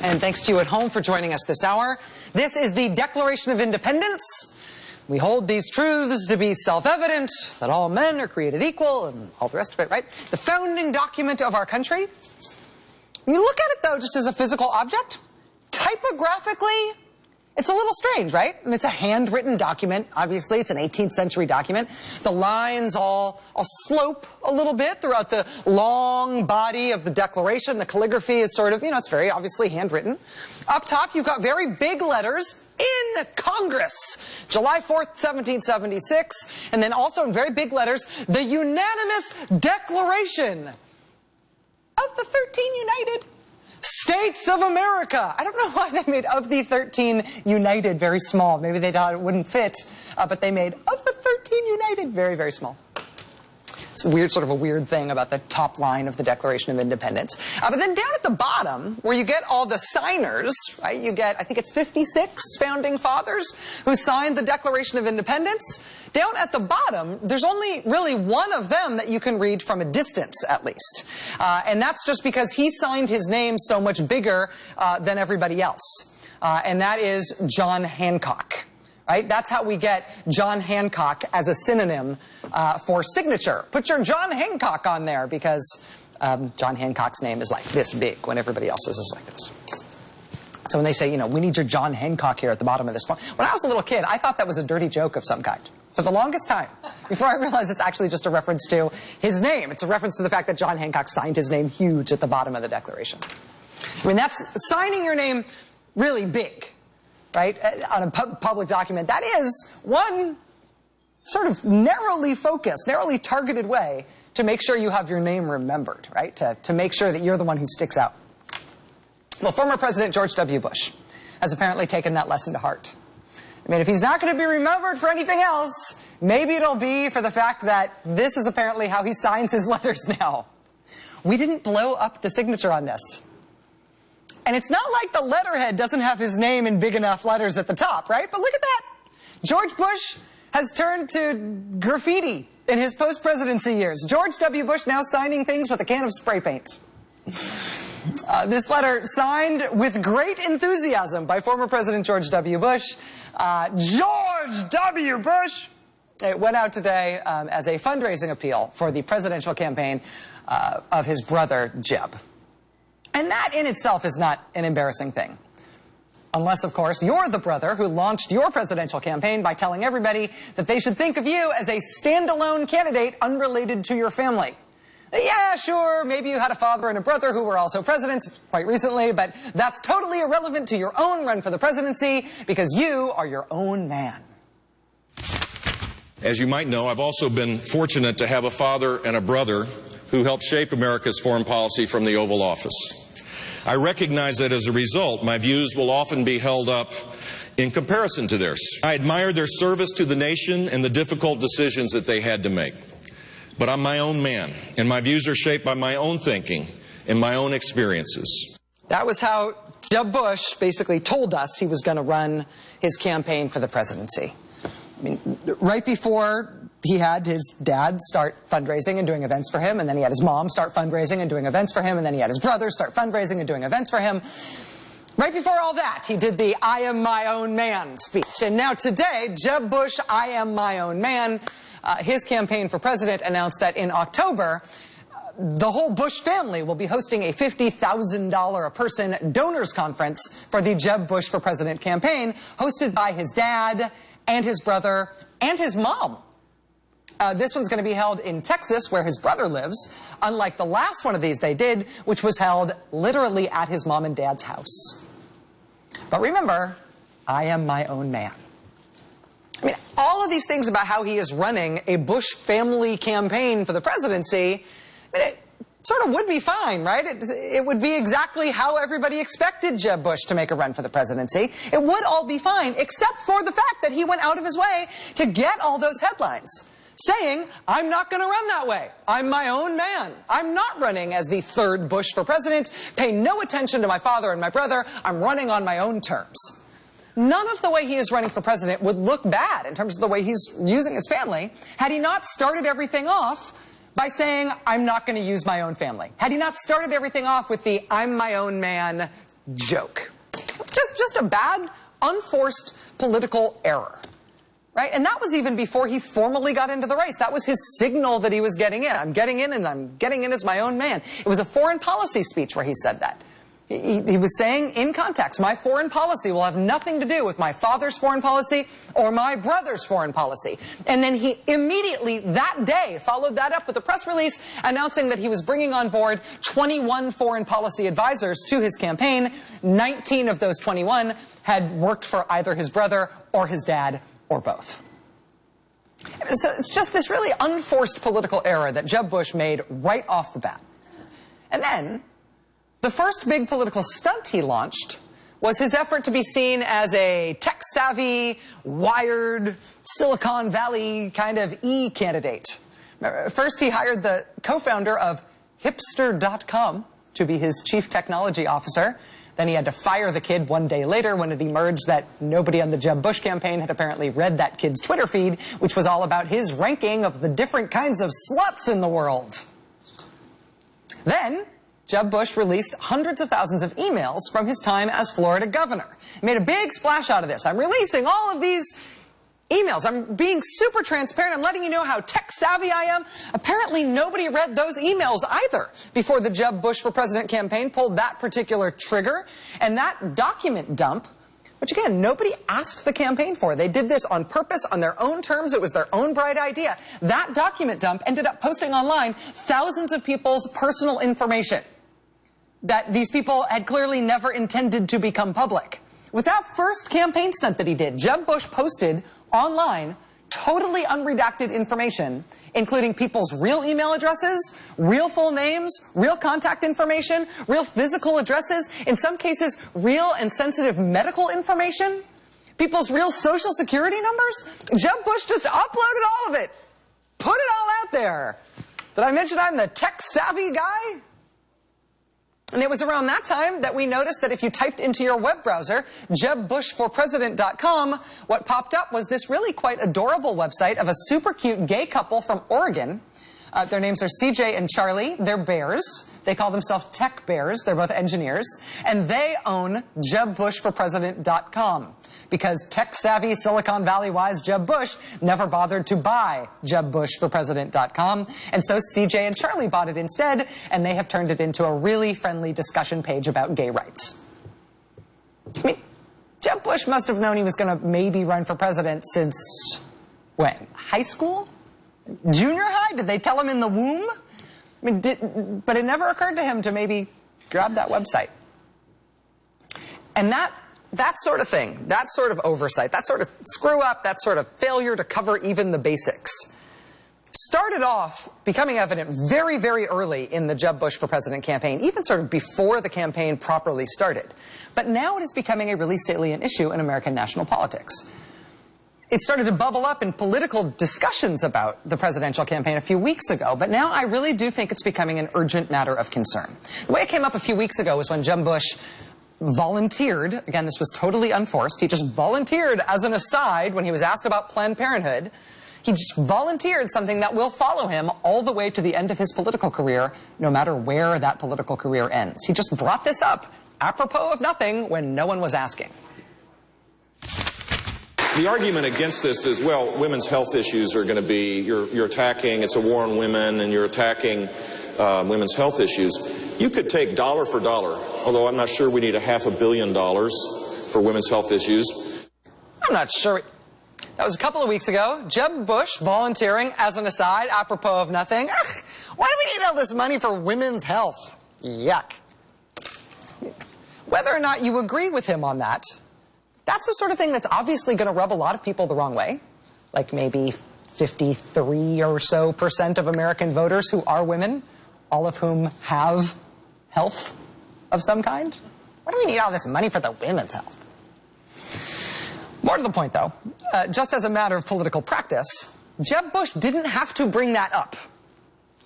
And thanks to you at home for joining us this hour. This is the Declaration of Independence. We hold these truths to be self-evident, that all men are created equal, and all the rest of it, right? The founding document of our country. When you look at it, though, just as a physical object, typographically, it's a little strange, right? I mean, it's a handwritten document. Obviously, it's an 18th century document. The lines all slope a little bit throughout the long body of the Declaration. The calligraphy is sort of, you know, it's very obviously handwritten. Up top, you've got very big letters, in Congress, July 4th, 1776. And then also in very big letters, the unanimous Declaration of the 13 United States of America. I don't know why they made of the 13 United very small. Maybe they thought it wouldn't fit, but they made of the 13 United very, very small. It's weird, sort of a weird thing about the top line of the Declaration of Independence. But then down at the bottom, where you get all the signers, right, you get, I think it's 56 founding fathers who signed the Declaration of Independence. Down at the bottom, there's only really one of them that you can read from a distance, at least. And that's just because he signed his name so much bigger than everybody else. And that is John Hancock. Right? That's how we get John Hancock as a synonym for signature. Put your John Hancock on there because John Hancock's name is like this big when everybody else's is like this. So when they say, you know, we need your John Hancock here at the bottom of this phone. When I was a little kid, I thought that was a dirty joke of some kind. For the longest time, before I realized it's actually just a reference to his name. It's a reference to the fact that John Hancock signed his name huge at the bottom of the Declaration. I mean, that's signing your name really big. Right, on a public document. That is one sort of narrowly focused, narrowly targeted way to make sure you have your name remembered, right? To make sure that you're the one who sticks out. Well, former President George W. Bush has apparently taken that lesson to heart. I mean, if he's not going to be remembered for anything else, maybe it'll be for the fact that this is apparently how he signs his letters now. We didn't blow up the signature on this. And it's not like the letterhead doesn't have his name in big enough letters at the top, right? But look at that. George Bush has turned to graffiti in his post-presidency years. George W. Bush now signing things with a can of spray paint. This letter signed with great enthusiasm by former President George W. Bush. George W. Bush! It went out today as a fundraising appeal for the presidential campaign of his brother, Jeb. And that in itself is not an embarrassing thing. Unless, of course, you're the brother who launched your presidential campaign by telling everybody that they should think of you as a standalone candidate unrelated to your family. Yeah, sure, maybe you had a father and a brother who were also presidents quite recently, but that's totally irrelevant to your own run for the presidency because you are your own man. As you might know, I've also been fortunate to have a father and a brother who helped shape America's foreign policy from the Oval Office. I recognize that as a result, my views will often be held up in comparison to theirs. I admire their service to the nation and the difficult decisions that they had to make. But I'm my own man, and my views are shaped by my own thinking and my own experiences. That was how Jeb Bush basically told us he was going to run his campaign for the presidency. I mean, right before he had his dad start fundraising and doing events for him, and then he had his mom start fundraising and doing events for him, and then he had his brother start fundraising and doing events for him. Right before all that, he did the I am my own man speech. And now today, Jeb Bush, I am my own man, his campaign for president announced that in October, the whole Bush family will be hosting a $50,000 a person donors conference for the Jeb Bush for President campaign, hosted by his dad and his brother and his mom. This one's going to be held in Texas, where his brother lives, unlike the last one of these they did, which was held literally at his mom and dad's house. But remember, I am my own man. I mean, all of these things about how he is running a Bush family campaign for the presidency, I mean, it sort of would be fine, right? It would be exactly how everybody expected Jeb Bush to make a run for the presidency. It would all be fine, except for the fact that he went out of his way to get all those headlines, saying, I'm not going to run that way. I'm my own man. I'm not running as the third Bush for president. Pay no attention to my father and my brother. I'm running on my own terms. None of the way he is running for president would look bad in terms of the way he's using his family had he not started everything off by saying, I'm not going to use my own family. Had he not started everything off with the I'm my own man joke. Just a bad, unforced political error. Right? And that was even before he formally got into the race. That was his signal that he was getting in. I'm getting in, and I'm getting in as my own man. It was a foreign policy speech where he said that. He was saying in context, my foreign policy will have nothing to do with my father's foreign policy or my brother's foreign policy. And then he immediately, that day, followed that up with a press release announcing that he was bringing on board 21 foreign policy advisors to his campaign. 19 of those 21 had worked for either his brother or his dad or both. So it's just this really unforced political error that Jeb Bush made right off the bat. And then the first big political stunt he launched was his effort to be seen as a tech-savvy, wired, Silicon Valley kind of candidate. First, he hired the co-founder of Hipster.com to be his chief technology officer. Then he had to fire the kid one day later when it emerged that nobody on the Jeb Bush campaign had apparently read that kid's Twitter feed, which was all about his ranking of the different kinds of sluts in the world. Then Jeb Bush released hundreds of thousands of emails from his time as Florida governor. He made a big splash out of this. I'm releasing all of these emails. I'm being super transparent. I'm letting you know how tech-savvy I am. Apparently nobody read those emails either before the Jeb Bush for President campaign pulled that particular trigger. And that document dump, which again, nobody asked the campaign for. They did this on purpose, on their own terms. It was their own bright idea. That document dump ended up posting online thousands of people's personal information that these people had clearly never intended to become public. With that first campaign stunt that he did, Jeb Bush posted online totally unredacted information, including people's real email addresses, real full names, real contact information, real physical addresses, in some cases, real and sensitive medical information, people's real social security numbers. Jeb Bush just uploaded all of it, put it all out there. Did I mention I'm the tech-savvy guy? And it was around that time that we noticed that if you typed into your web browser, JebBushForPresident.com, what popped up was this really quite adorable website of a super cute gay couple from Oregon. Their names are CJ and Charlie. They're bears. They call themselves tech bears. They're both engineers. And they own JebBushForPresident.com. Because tech-savvy, Silicon Valley-wise Jeb Bush never bothered to buy JebBushForPresident.com. And so CJ and Charlie bought it instead, and they have turned it into a really friendly discussion page about gay rights. I mean, Jeb Bush must have known he was going to maybe run for president since, when? High school? Junior high? Did they tell him in the womb? I mean, but it never occurred to him to maybe grab that website. And that sort of thing, that sort of oversight, that sort of screw up, that sort of failure to cover even the basics, started off becoming evident very, very early in the Jeb Bush for President campaign, even sort of before the campaign properly started. But now it is becoming a really salient issue in American national politics. It started to bubble up in political discussions about the presidential campaign a few weeks ago, but now I really do think it's becoming an urgent matter of concern. The way it came up a few weeks ago was when Jeb Bush volunteered, again, this was totally unforced, he just volunteered as an aside when he was asked about Planned Parenthood. He just volunteered something that will follow him all the way to the end of his political career, no matter where that political career ends. He just brought this up, apropos of nothing, when no one was asking. The argument against this is, well, women's health issues are going to be, you're attacking, it's a war on women, and you're attacking women's health issues. You could take dollar for dollar, although I'm not sure we need $500 million for women's health issues. I'm not sure. That was a couple of weeks ago. Jeb Bush volunteering as an aside, apropos of nothing. Ugh, why do we need all this money for women's health? Yuck. Whether or not you agree with him on that, that's the sort of thing that's obviously going to rub a lot of people the wrong way. Like maybe 53% or so of American voters who are women, all of whom have health of some kind. Why do we need all this money for the women's health? More to the point, though, just as a matter of political practice, Jeb Bush didn't have to bring that up.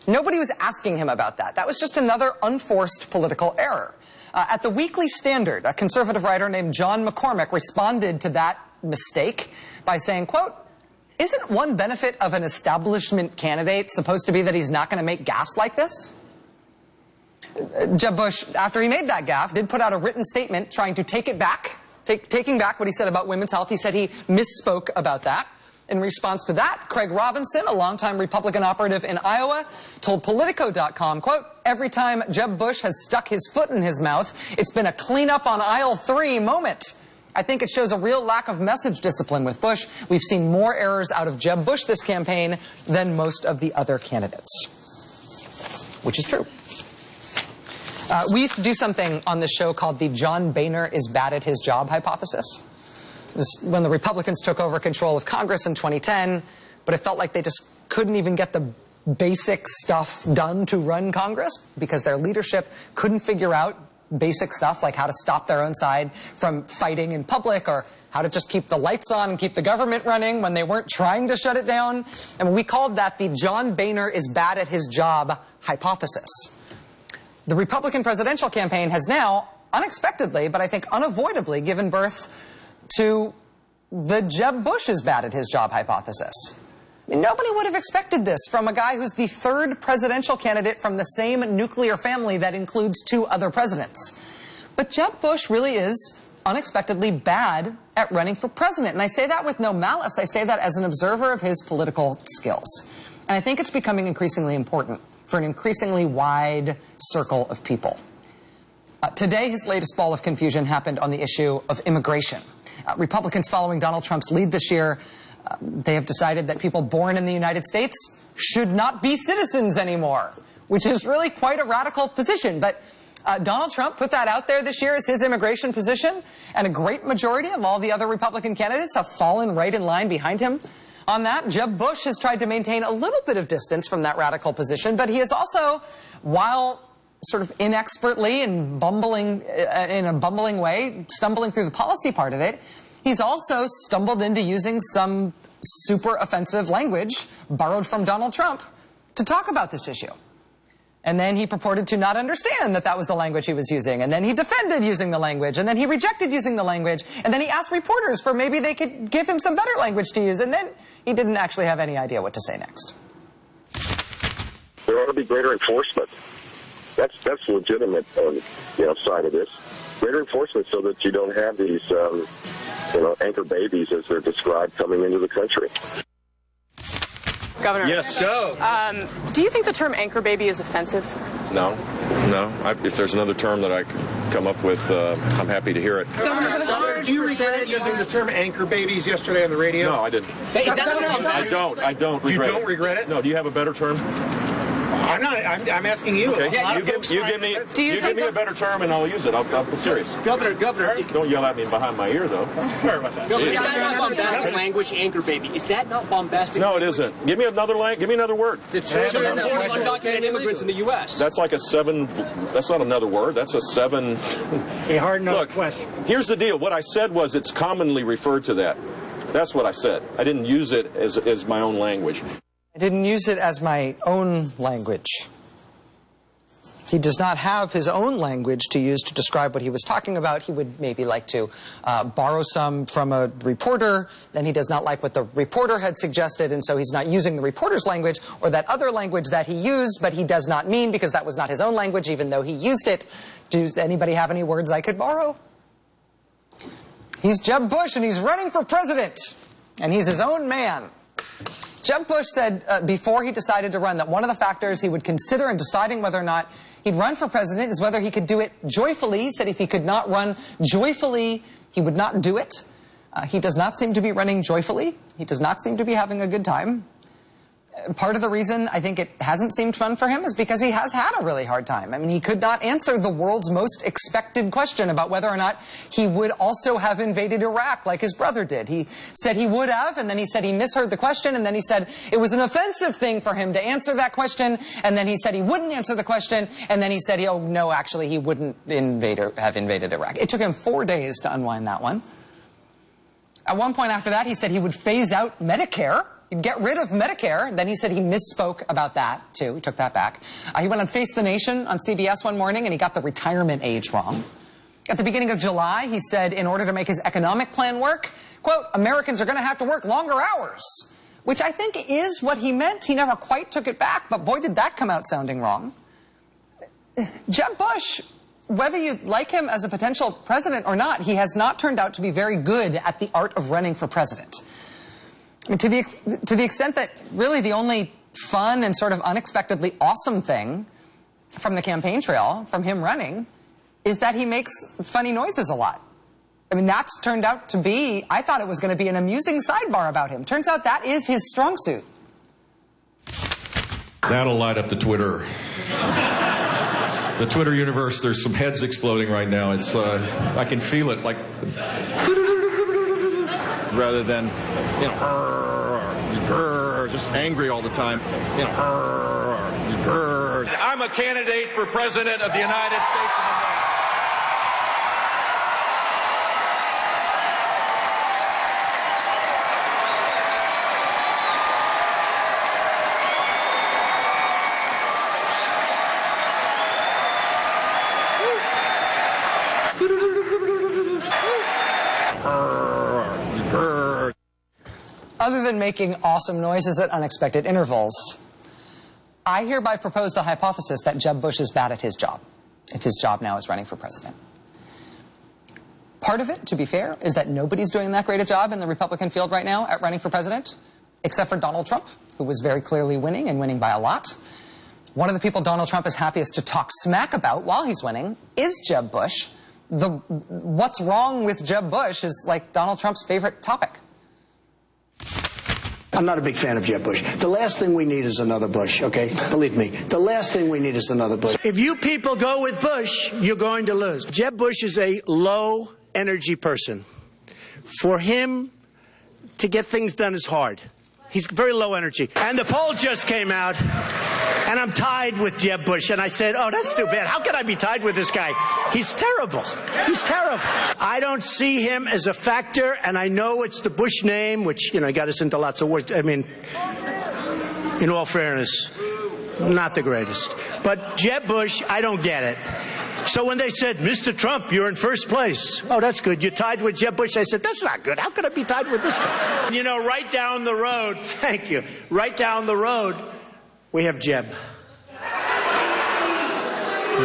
Nobody was asking him about that. That was just another unforced political error. At the Weekly Standard, a conservative writer named John McCormick responded to that mistake by saying, quote, "Isn't one benefit of an establishment candidate supposed to be that he's not going to make gaffes like this?" Jeb Bush, after he made that gaffe, did put out a written statement trying to take it back, taking back what he said about women's health. He said he misspoke about that. In response to that, Craig Robinson, a longtime Republican operative in Iowa, told Politico.com, quote, "Every time Jeb Bush has stuck his foot in his mouth, it's been a cleanup on aisle 3 moment. I think it shows a real lack of message discipline with Bush. We've seen more errors out of Jeb Bush this campaign than most of the other candidates." Which is true. We used to do something on this show called the John Boehner is bad at his job hypothesis. It was when the Republicans took over control of Congress in 2010, but it felt like they just couldn't even get the basic stuff done to run Congress because their leadership couldn't figure out basic stuff like how to stop their own side from fighting in public or how to just keep the lights on and keep the government running when they weren't trying to shut it down. And we called that the John Boehner is bad at his job hypothesis. The Republican presidential campaign has now, unexpectedly, but I think unavoidably, given birth to the Jeb Bush is bad at his job hypothesis. I mean, nobody would have expected this from a guy who's the 3rd presidential candidate from the same nuclear family that includes 2 other presidents. But Jeb Bush really is unexpectedly bad at running for president. And I say that with no malice. I say that as an observer of his political skills. And I think it's becoming increasingly important for an increasingly wide circle of people. Today, his latest ball of confusion happened on the issue of immigration. Republicans following Donald Trump's lead this year, they have decided that people born in the United States should not be citizens anymore, which is really quite a radical position. But Donald Trump put that out there this year as his immigration position, and a great majority of all the other Republican candidates have fallen right in line behind him on that. Jeb Bush has tried to maintain a little bit of distance from that radical position, but he has also, while sort of inexpertly and bumbling in a bumbling way, stumbling through the policy part of it, he's also stumbled into using some super offensive language borrowed from Donald Trump to talk about this issue. And then he purported to not understand that that was the language he was using. And then he defended using the language. And then he rejected using the language. And then he asked reporters for maybe they could give him some better language to use. And then he didn't actually have any idea what to say next. There ought to be greater enforcement. That's legitimate side of this. Greater enforcement so that you don't have these, anchor babies, as they're described, coming into the country. Governor. Yes. Go. Do you think the term anchor baby is offensive? No. If there's another term that I could come up with, I'm happy to hear it. Governor, do you regret using the term anchor babies yesterday on the radio? No, I didn't. Is that I don't regret it. You don't regret it? No, do you have a better term? I'm asking you. Okay. You give me a better term and I'll use it. I'm serious. Governor. Don't yell at me behind my ear, though. Sorry about that. Governor, is that not bombastic language, anchor baby? Is that not bombastic? No, it isn't. Give me another word. Undocumented immigrants in the U.S. That's like a 7. That's not another word. That's a 7. A hard no Look, question. Here's the deal. What I said was it's commonly referred to that. That's what I said. I didn't use it as my own language. I didn't use it as my own language. He does not have his own language to use to describe what he was talking about. He would maybe like to borrow some from a reporter. Then he does not like what the reporter had suggested, and so he's not using the reporter's language or that other language that he used, but he does not mean because that was not his own language, even though he used it. Does anybody have any words I could borrow? He's Jeb Bush, and he's running for president, and he's his own man. Jeb Bush said before he decided to run that one of the factors he would consider in deciding whether or not he'd run for president is whether he could do it joyfully. He said if he could not run joyfully, he would not do it. He does not seem to be running joyfully. He does not seem to be having a good time. Part of the reason I think it hasn't seemed fun for him is because he has had a really hard time. I mean, he could not answer the world's most expected question about whether or not he would also have invaded Iraq like his brother did. He said he would have, and then he said he misheard the question, and then he said it was an offensive thing for him to answer that question, and then he said he wouldn't answer the question, and then he said, oh, no, actually, he wouldn't have invaded Iraq. It took him 4 days to unwind that one. At one point after that, he said he would phase out Medicare. He'd get rid of Medicare. Then he said he misspoke about that, too. He took that back. He went on Face the Nation on CBS one morning, and he got the retirement age wrong. At the beginning of July, he said in order to make his economic plan work, quote, Americans are going to have to work longer hours, which I think is what he meant. He never quite took it back, but boy, did that come out sounding wrong. Jeb Bush, whether you like him as a potential president or not, he has not turned out to be very good at the art of running for president. I mean, to the extent that really the only fun and sort of unexpectedly awesome thing from the campaign trail, from him running, is that he makes funny noises a lot. I mean, that's turned out to be, I thought it was going to be an amusing sidebar about him. Turns out that is his strong suit. That'll light up the Twitter. The Twitter universe, there's some heads exploding right now. It's, I can feel it, like, rather than, you know, just angry all the time. You know, I'm a candidate for President of the United States of America. Other than making awesome noises at unexpected intervals, I hereby propose the hypothesis that Jeb Bush is bad at his job, if his job now is running for president. Part of it, to be fair, is that nobody's doing that great a job in the Republican field right now at running for president, except for Donald Trump, who was very clearly winning and winning by a lot. One of the people Donald Trump is happiest to talk smack about while he's winning is Jeb Bush. What's wrong with Jeb Bush is like Donald Trump's favorite topic. I'm not a big fan of Jeb Bush. The last thing we need is another Bush, okay? Believe me. The last thing we need is another Bush. If you people go with Bush, you're going to lose. Jeb Bush is a low-energy person. For him to get things done is hard. He's very low energy. And the poll just came out, and I'm tied with Jeb Bush. And I said, oh, that's too bad. How can I be tied with this guy? He's terrible. He's terrible. I don't see him as a factor, and I know it's the Bush name, which, you know, got us into lots of words. I mean, in all fairness, not the greatest. But Jeb Bush, I don't get it. So when they said, Mr. Trump, you're in first place. Oh, that's good. You're tied with Jeb Bush. I said, that's not good. How could I be tied with this guy? You know, right down the road, thank you, right down the road, we have Jeb.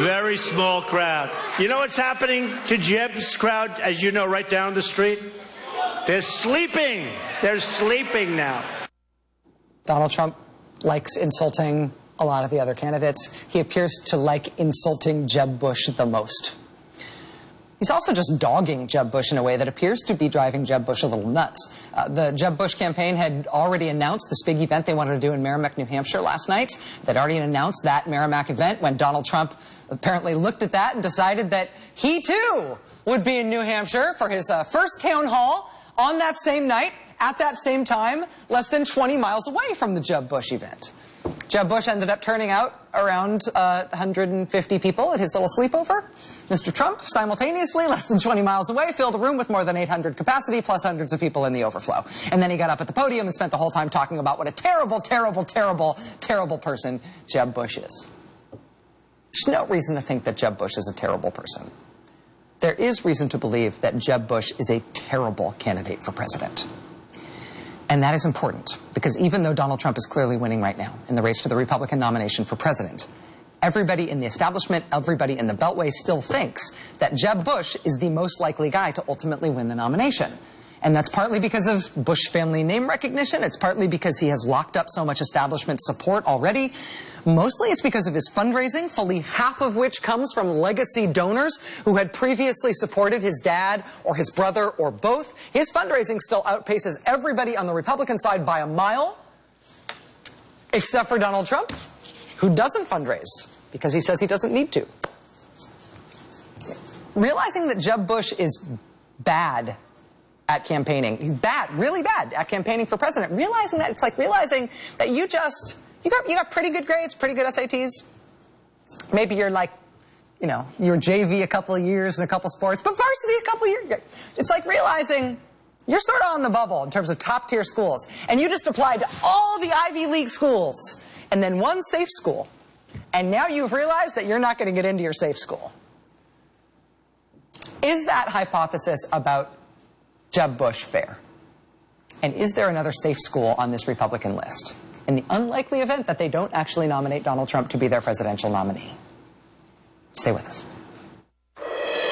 Very small crowd. You know what's happening to Jeb's crowd, as you know, right down the street? They're sleeping. They're sleeping now. Donald Trump likes insulting a lot of the other candidates. He appears to like insulting Jeb Bush the most. He's also just dogging Jeb Bush in a way that appears to be driving Jeb Bush a little nuts. The Jeb Bush campaign had already announced this big event they wanted to do in Merrimack, New Hampshire last night. They'd already announced that Merrimack event when Donald Trump apparently looked at that and decided that he too would be in New Hampshire for his first town hall on that same night, at that same time, less than 20 miles away from the Jeb Bush event. Jeb Bush ended up turning out around 150 people at his little sleepover. Mr. Trump, simultaneously, less than 20 miles away, filled a room with more than 800 capacity, plus hundreds of people in the overflow. And then he got up at the podium and spent the whole time talking about what a terrible, terrible, terrible, terrible person Jeb Bush is. There's no reason to think that Jeb Bush is a terrible person. There is reason to believe that Jeb Bush is a terrible candidate for president. And that is important, because even though Donald Trump is clearly winning right now in the race for the Republican nomination for president, everybody in the establishment, everybody in the Beltway still thinks that Jeb Bush is the most likely guy to ultimately win the nomination. And that's partly because of Bush family name recognition. It's partly because he has locked up so much establishment support already. Mostly it's because of his fundraising, fully half of which comes from legacy donors who had previously supported his dad or his brother or both. His fundraising still outpaces everybody on the Republican side by a mile, except for Donald Trump, who doesn't fundraise because he says he doesn't need to. Realizing that Jeb Bush is bad at campaigning, he's bad, really bad at campaigning for president, realizing that, it's like realizing that you got pretty good grades, pretty good SATs. Maybe you're like, you know, you're JV a couple of years in a couple sports, but varsity a couple of years. It's like realizing you're sort of on the bubble in terms of top tier schools, and you just applied to all the Ivy League schools and then one safe school. And now you've realized that you're not going to get into your safe school. Is that hypothesis about Jeb Bush fair? And is there another safe school on this Republican list, in the unlikely event that they don't actually nominate Donald Trump to be their presidential nominee? Stay with us.